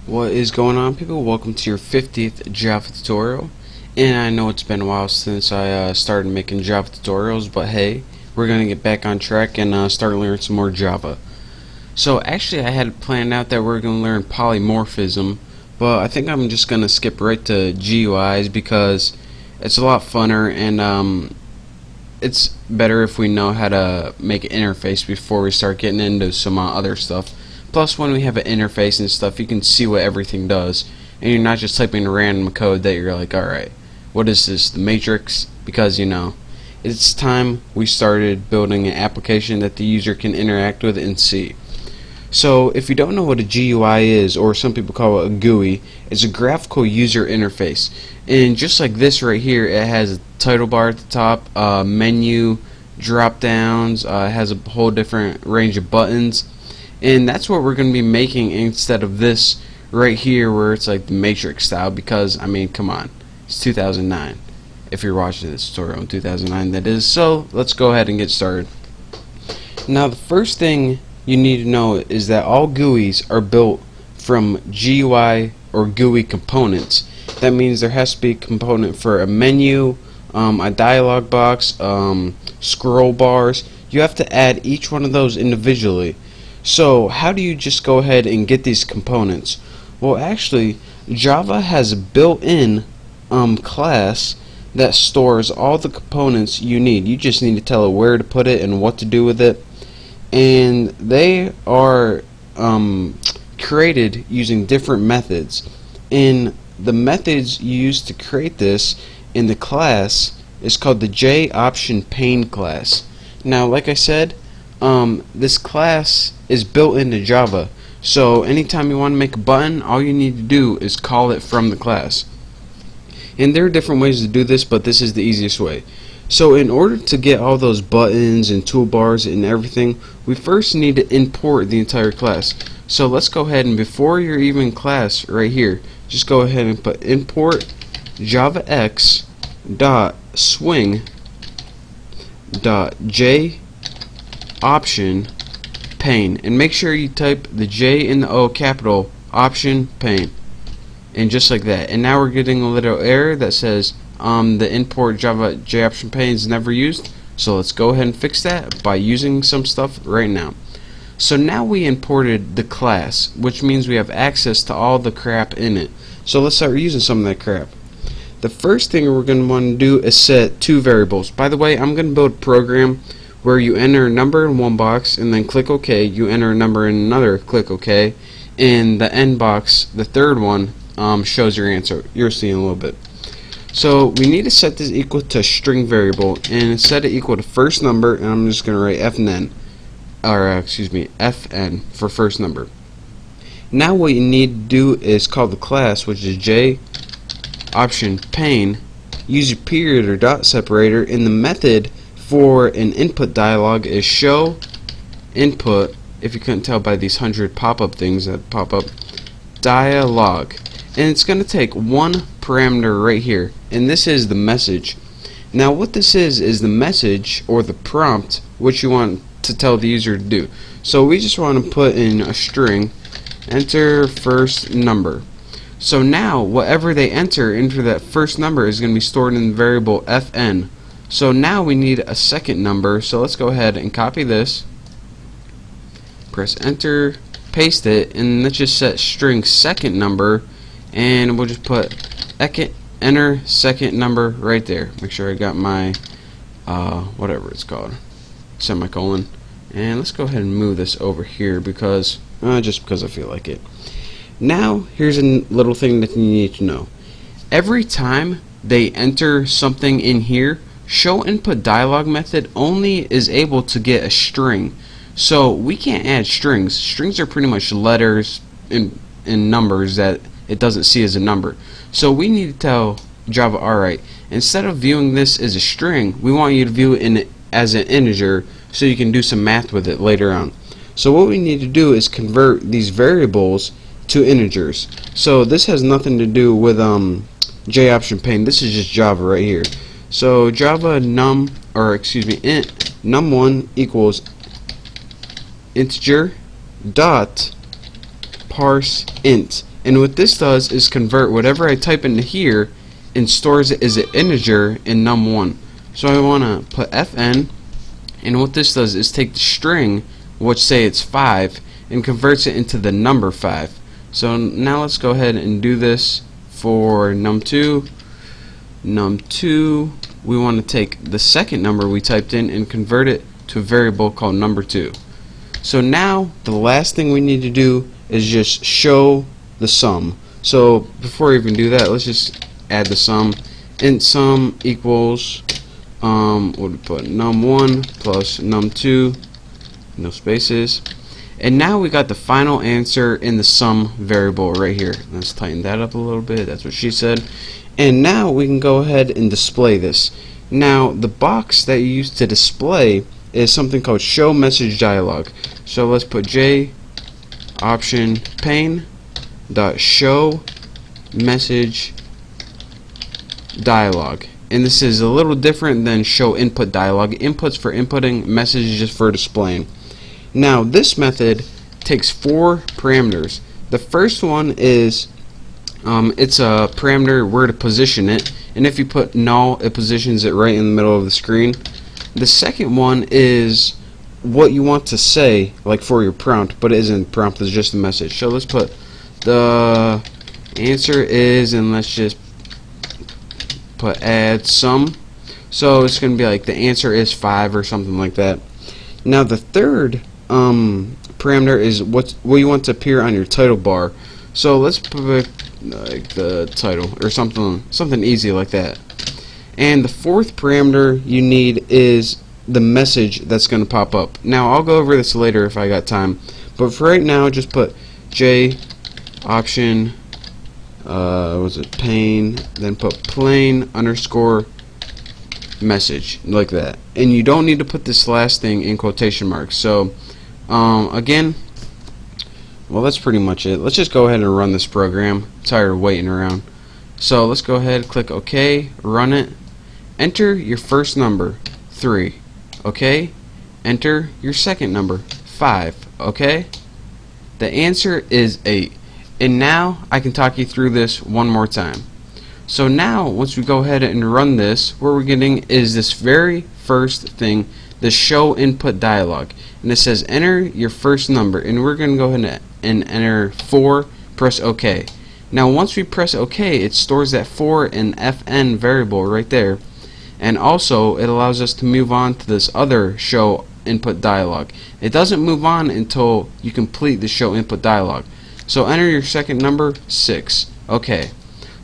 What is going on, people? Welcome to your 50th Java tutorial. And I know it's been a while since I started making Java tutorials, but hey, we're going to get back on track and start learning some more Java. So actually I had planned out that we're going to learn polymorphism, but I think I'm just going to skip right to GUIs because it's a lot funner and it's better if we know how to make an interface before we start getting into some other stuff. Plus, when we have an interface and stuff, you can see what everything does, and you're not just typing random code that you're like, alright, what is this, the matrix? Because, you know, it's time we started building an application that the user can interact with and see. So, if you don't know what a GUI is, or some people call it a GUI, it's a graphical user interface. And just like this right here, it has a title bar at the top, menu, drop downs, it has a whole different range of buttons. And that's what we're going to be making instead of this right here where it's like the matrix style, because I mean, come on, it's 2009 if you're watching this tutorial in 2009, that is. So let's go ahead and get started. Now the first thing you need to know is that all GUIs are built from GUI or GUI components. That means there has to be a component for a menu, a dialog box, scroll bars. You have to add each one of those individually. So how do you just go ahead and get these components? Well, actually, Java has a built-in class that stores all the components you need. You just need to tell it where to put it and what to do with it. And they are created using different methods. And the methods you use to create this in the class is called the JOptionPane class. Now, like I said, this class is built into Java, so anytime you want to make a button, all you need to do is call it from the class. And there are different ways to do this, but this is the easiest way. So in order to get all those buttons and toolbars and everything, we first need to import the entire class. So let's go ahead and before your even class right here, just go ahead and put import javax dot swing dot j option pane, and make sure you type the J and the O capital option pane, and just like that. And now we're getting a little error that says the import java JOptionPane pane is never used. So let's go ahead and fix that by using some stuff right now. So now we imported the class, which means we have access to all the crap in it. So let's start using some of that crap. The first thing we're going to want to do is set two variables. By the way, I'm going to build a program where you enter a number in one box and then click OK, you enter a number in another, click OK, and the end box, the third one, shows your answer. You'll see in a little bit. So we need to set this equal to a string variable and set it equal to first number, and I'm just going to write fn, or fn for first number. Now what you need to do is call the class, which is JOptionPane, use your period or dot separator, and the method for an input dialog is show input, if you couldn't tell by these 100 pop-up things that pop up, dialog. And it's going to take one parameter right here, and this is the message. Now what this is the message or the prompt which you want to tell the user to do. So we just want to put in a string, enter first number. So now whatever they enter into that first number is going to be stored in the variable fn. So now we need a second number, so let's go ahead and copy this, press enter, paste it, and let's just set string second number, and we'll just put enter second number right there. Make sure I got my whatever it's called, semicolon, and let's go ahead and move this over here because just because I feel like it. Now here's a little thing that you need to know. Every time they enter something in here, show input dialog method only is able to get a string. So we can't add strings. Strings are pretty much letters and numbers that it doesn't see as a number. So we need to tell Java, alright, instead of viewing this as a string, we want you to view it as an integer so you can do some math with it later on. So what we need to do is convert these variables to integers. So this has nothing to do with JOptionPane. This is just Java right here. So Java int num1 equals integer dot parse int, And what this does is convert whatever I type into here and stores it as an integer in num1. So I want to put fn, and what this does is take the string, which say it's 5, and converts it into the number 5. So now let's go ahead and do this for num2. Num2, we want to take the second number we typed in and convert it to a variable called number2. So now the last thing we need to do is just show the sum. So before we even do that, let's just add the sum. Int sum equals what do we put? Num1 plus num2, no spaces. And now we got the final answer in the sum variable right here. Let's tighten that up a little bit. That's what she said. And now we can go ahead and display this. Now the box that you use to display is something called show message dialog. So let's put j option pane dot show message dialog. And this is a little different than show input dialog. Inputs for inputting, messages just for displaying. Now this method takes 4 parameters. The first one is it's a parameter where to position it, and if you put null, it positions it right in the middle of the screen. The second one is what you want to say, like for your prompt, but it isn't prompt, it's just a message. So let's put the answer is, and let's just put add sum. So it's going to be like the answer is 5 or something like that. Now the third parameter is what you want to appear on your title bar. So let's put like the title or something easy like that. And the fourth parameter you need is the message that's going to pop up. Now I'll go over this later if I got time, but for right now just put j option was it pane, then put plain underscore message, like that. And you don't need to put this last thing in quotation marks. So again, well, that's pretty much it. Let's just go ahead and run this program. I'm tired of waiting around. So let's go ahead, click OK, run it. Enter your first number, 3. Okay. Enter your second number, 5. Okay. The answer is 8. And now I can talk you through this one more time. So now once we go ahead and run this, what we're getting is this very first thing, the show input dialog, and it says enter your first number, and we're going to go ahead and enter 4, press OK. Now once we press OK, it stores that 4 in fn variable right there, and also it allows us to move on to this other show input dialog. It doesn't move on until you complete the show input dialog. So enter your second number, 6. Okay.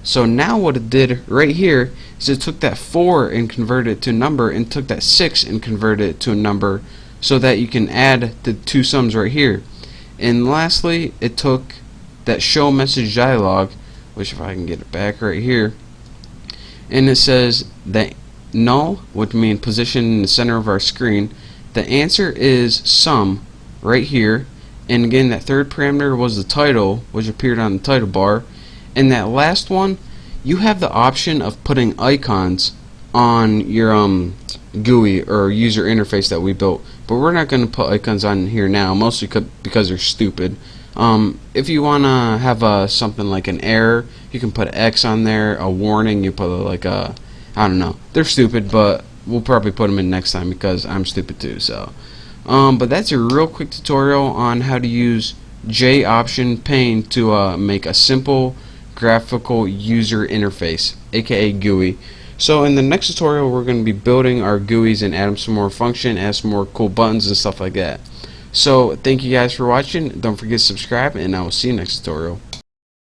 So now what it did right here is it took that 4 and converted it to a number, and took that 6 and converted it to a number, so that you can add the 2 sums right here. And lastly, it took that show message dialog, which if I can get it back right here, and it says that null, which means position in the center of our screen. The answer is sum right here, and again that third parameter was the title, which appeared on the title bar. And that last one, you have the option of putting icons on your GUI or user interface that we built, but we're not going to put icons on here now, mostly because they're stupid. If you want to have something like an error, you can put an X on there, a warning, you put like a, I don't know, they're stupid, but we'll probably put them in next time because I'm stupid too. So but that's a real quick tutorial on how to use J option pane to make a simple graphical user interface, aka GUI. So in the next tutorial we're going to be building our GUIs and adding some more function, add some more cool buttons and stuff like that. So thank you guys for watching. Don't forget to subscribe, and I will see you next tutorial.